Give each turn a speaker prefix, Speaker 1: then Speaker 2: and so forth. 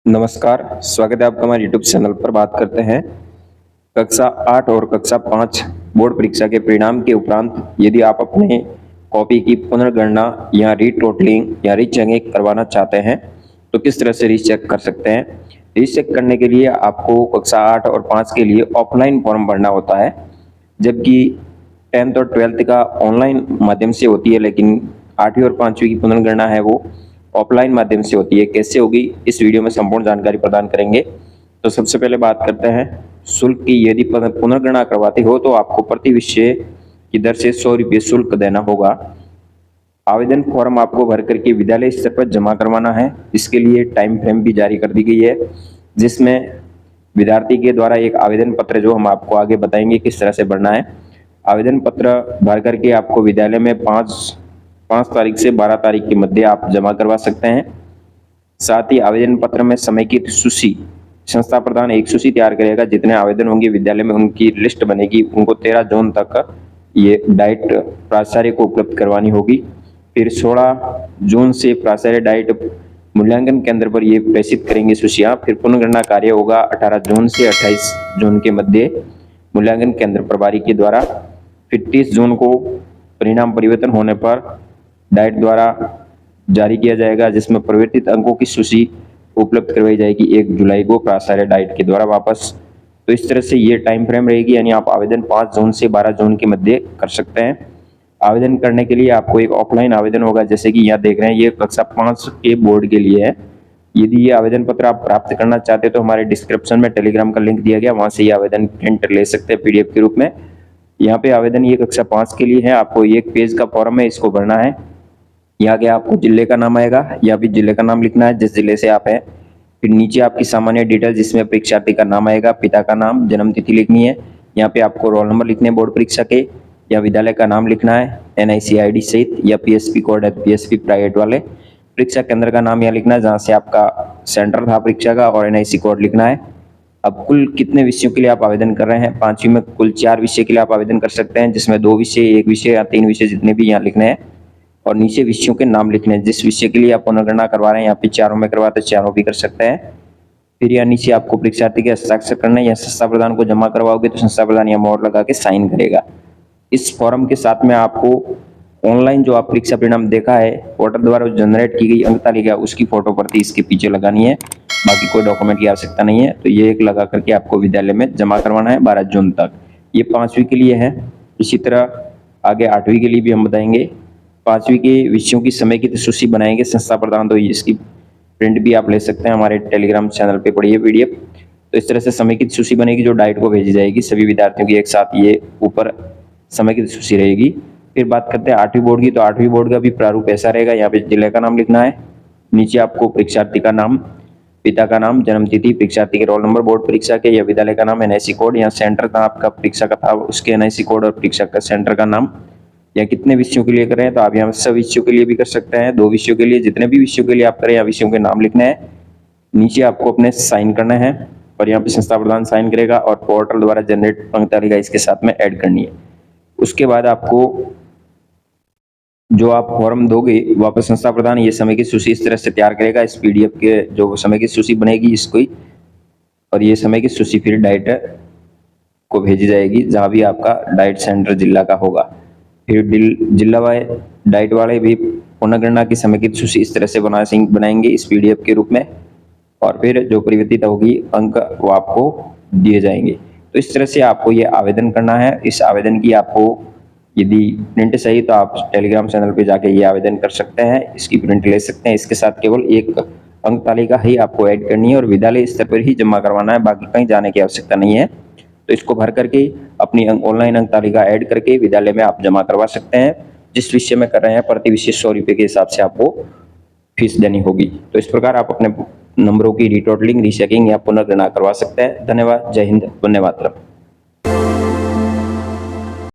Speaker 1: नमस्कार, स्वागत है आपका हमारे यूट्यूब चैनल पर। बात करते हैं कक्षा 8 और कक्षा 5 बोर्ड परीक्षा के परिणाम के उपरांत यदि आप अपने कॉपी की पुनर्गणना या रीटोटलिंग या रीचेकिंग करवाना चाहते हैं तो किस तरह से रीचेक कर सकते हैं। रीचेक करने के लिए आपको कक्षा 8 और 5 के लिए ऑफलाइन फॉर्म भरना होता है, जबकि 10th और 12th का ऑनलाइन माध्यम से होती है, लेकिन 8वीं और 5वीं की पुनर्गणना है वो ऑफलाइन माध्यम से होती है। कैसे होगी इस वीडियो में संपूर्ण जानकारी प्रदान करेंगे। तो सबसे पहले बात करते हैं शुल्क की। यदि पुनर्गणना करवाते हो तो आपको प्रति विषय की दर से 100 रुपये शुल्क देना होगा। आवेदन फॉर्म आपको भर करके विद्यालय स्तर पर जमा करवाना है। इसके लिए टाइम फ्रेम भी जारी कर दी गई है, जिसमें विद्यार्थी के द्वारा एक आवेदन पत्र, जो हम आपको आगे बताएंगे किस तरह से भरना है। आवेदन पत्र भर करके आपको विद्यालय में 5 तारीख से 12 तारीख के मध्य आप जमा करवा सकते हैं। साथ ही आवेदन पत्र में समेकित सूची, संस्था प्रधान एक सूची तैयार करेगा। जितने आवेदन होंगे विद्यालय में उनकी लिस्ट बनेगी। उनको 13 जून तक ये डाइट प्राचार्य को उपलब्ध करवानी होगी। फिर 16 जून से प्राचार्य डाइट मूल्यांकन केंद्र पर ये प्रेषित करेंगे सूचियाँ। फिर पुनर्गणना कार्य होगा 18 जून से 28 जून के मध्य मूल्यांकन केंद्र प्रभारी के द्वारा। फिर 30 जून को परिणाम परिवर्तन होने पर डाइट द्वारा जारी किया जाएगा, जिसमें परिवर्तित अंकों की सूची उपलब्ध करवाई जाएगी 1 जुलाई को प्राचार्य डाइट के द्वारा वापस। तो इस तरह से ये टाइम फ्रेम रहेगी, यानी आप आवेदन 5 जून से 12 जून के मध्य कर सकते हैं। आवेदन करने के लिए आपको एक ऑफलाइन आवेदन होगा, जैसे कि यहाँ देख रहे हैं ये कक्षा 5 के बोर्ड के लिए है। यदि ये आवेदन पत्र आप प्राप्त करना चाहते हैं तो हमारे डिस्क्रिप्शन में टेलीग्राम का लिंक दिया गया, वहां से ये आवेदन प्रिंट ले सकते हैं PDF के रूप में। यहाँ पे आवेदन ये कक्षा 5 के लिए है। आपको एक पेज का फॉर्म है, इसको भरना है। यहाँ के आपको जिले का नाम आएगा या फिर जिले का नाम लिखना है जिस जिले से आप हैं। फिर नीचे आपकी सामान्य डिटेल, जिसमें परीक्षार्थी का नाम आएगा, पिता का नाम, जन्म तिथि लिखनी है। यहाँ पे आपको रोल नंबर लिखने बोर्ड परीक्षा के, या विद्यालय का नाम लिखना है, NIC ID सहित, या PSP कोड है PSP प्राइवेट वाले। परीक्षा केंद्र का नाम यहाँ लिखना है जहाँ से आपका सेंटर था परीक्षा का, और NIC कोड लिखना है। अब कुल कितने विषयों के लिए आप आवेदन कर रहे हैं। 5वीं में कुल 4 विषय के लिए आप आवेदन कर सकते हैं, जिसमें 2 विषय, 1 विषय या 3 विषय जितने भी यहाँ लिखने हैं। और नीचे विषयों के नाम लिखने हैं। जिस विषय के लिए आप पुनर्गणना करवा रहे हैं, यहाँ पे चारों में करवाते चारों भी कर सकते हैं। फिर यहाँ नीचे आपको परीक्षार्थी के हस्ताक्षर करना है, या संस्था प्रधान को जमा करवाओगे तो संस्था प्रधान यहाँ मोहर लगा के साइन करेगा। इस फॉर्म के साथ में आपको ऑनलाइन जो आप परीक्षा परिणाम देखा है, पोर्टल द्वारा जनरेट की गई अंक तालिका, उसकी फोटो प्रति इसके पीछे लगानी है। बाकी कोई डॉक्यूमेंट की आवश्यकता नहीं है। तो ये एक लगा करके आपको विद्यालय में जमा करवाना है 12 जून तक। ये 5वीं के लिए है। इसी तरह आगे 8वीं के लिए भी हम बताएंगे। 5वीं के विषयों की समेकित सूची बनाएंगे संस्था प्रधान, तो इसकी प्रिंट भी आप ले सकते हैं, हमारे टेलीग्राम चैनल पे पढ़िए PDF। तो इस तरह से समेकित सूची बनेगी जो डाइट को भेजी जाएगी सभी विद्यार्थियों की एक साथ, ये ऊपर समेकित सूची रहेगी। फिर बात करते हैं 8वीं बोर्ड की। तो 8वीं बोर्ड का भी प्रारूप ऐसा रहेगा। यहाँ पे जिले का नाम लिखना है, नीचे आपको परीक्षार्थी का नाम, पिता का नाम, जन्म तिथि, परीक्षार्थी के रोल नंबर बोर्ड परीक्षा के, या विद्यालय का नाम, NIC कोड, या सेंटर का आपका परीक्षा का था उसके NIC कोड और परीक्षा का सेंटर का नाम, या कितने विषयों के लिए करें तो आप यहाँ सब विषयों के लिए भी कर सकते हैं। 2 विषयों के लिए, जितने भी विषयों के लिए आप करें, या विषयों के नाम लिखने हैं। नीचे आपको अपने साइन करना है, और यहाँ पे संस्था प्रधान साइन करेगा, और पोर्टल द्वारा जनरेट अंक तालिका इसके साथ में ऐड करनी है। उसके बाद आपको जो आप फॉर्म दोगे, वापस संस्था प्रधान ये समय की सूची इस तरह से तैयार करेगा। इस PDF के जो समय की सूची बनेगी इसको ही, और ये समय की सूची फिर डाइट को भेजी जाएगी जहाँ भी आपका डाइट सेंटर जिला का होगा। फिर जिला वाले डाइट वाले भी पुनर्गणना की समेकित सूची इस तरह से बनाएंगे इस PDF के रूप में, और फिर जो परिवर्तित होगी अंक वो आपको दिए जाएंगे। तो इस तरह से आपको ये आवेदन करना है। इस आवेदन की आपको यदि प्रिंट चाहिए तो आप टेलीग्राम चैनल पे जाके ये आवेदन कर सकते हैं, इसकी प्रिंट ले सकते हैं। इसके साथ केवल एक अंक तालिका ही आपको ऐड करनी है और विद्यालय स्तर पर ही जमा करवाना है, बाकी कहीं जाने की आवश्यकता नहीं है। तो इसको भर करके अपनी ऑनलाइन अंक तालिका ऐड करके विद्यालय में आप जमा करवा सकते हैं। जिस विषय में कर रहे हैं प्रति विषय 100 रुपये के हिसाब से आपको फीस देनी होगी। तो इस प्रकार आप अपने नंबरों की रीटोटलिंग, रीचेकिंग या पुनर्गणना करवा सकते हैं। धन्यवाद। जय हिंद, वंदे मातरम।